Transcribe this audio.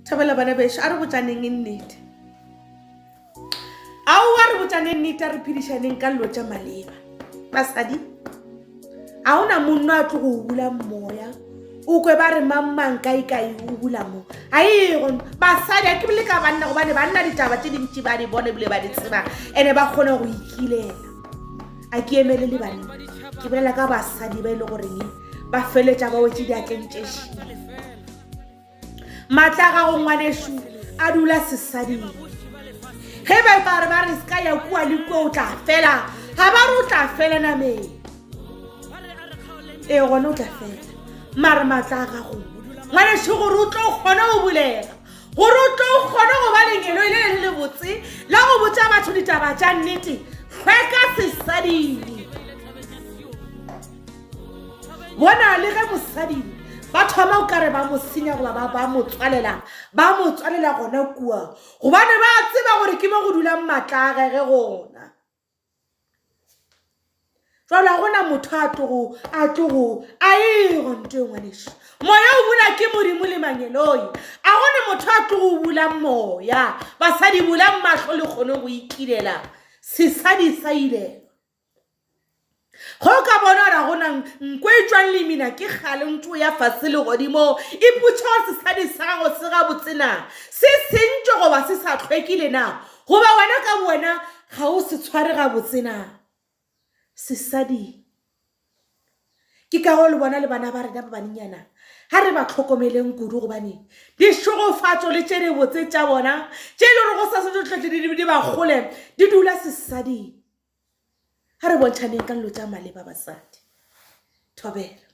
Thobela bana beso a re botsaneng e nnete ao a re botsaneng nnete a re phedišaneng ka dilo tša maleba basadi a ona monno a tlo go bula moya o kwe ba re mang kae o bula mo a ego basadi a ke bile ka banna gobane banna ditaba tše dintši ba di bone bile ba di tseba ene ba kgone go ikilela a ke emele le banna ke bolela ka basadi ba ile goreng ba feletša ba wetse diatleng tše šile matla ga go ngwanešu a dula sesading ge ba re ska ya kua le kua o tla fela ga ba re o tla fela nameng e gone o tla fela mare matla ga go ngwanešu gore o tlo kgona go bulega gore o tlo kgona go ba lenyelo ile le botse la go botsa batho ditaba tša nnete hweka sesading bona le ge mosading ba thoma o kare ba mo senya goba ba mo tswalela gona kua gobane ba tseba gore ke mo go dulang matla a gege gona jwale gona motho a tlogo a ego nto ngwaneša moya o bula ke modimo le manyeloi a gone motho a tlogo bula moya basadi bulang mahlo le kgone go ikilela sesadi sa ile go ka bona ra gona nkwe tswang le mina ke gale ntho ya fase le godimo e putša sesadi sa go se ga botsena se sentse goba se sa tlhwekile na goba wena ka bona ga o se tshware ga botsena sesadi ke ka go le bona le bana ba rena ba bannyana ha re ba tlhokomeleng kudu gobane di šogofatšo le tše di botse tša bona tše e le gore go sa se tlotlhe di ba gole di dula sesading ha re bontšhaneng ka dilo tša maleba basadi thobela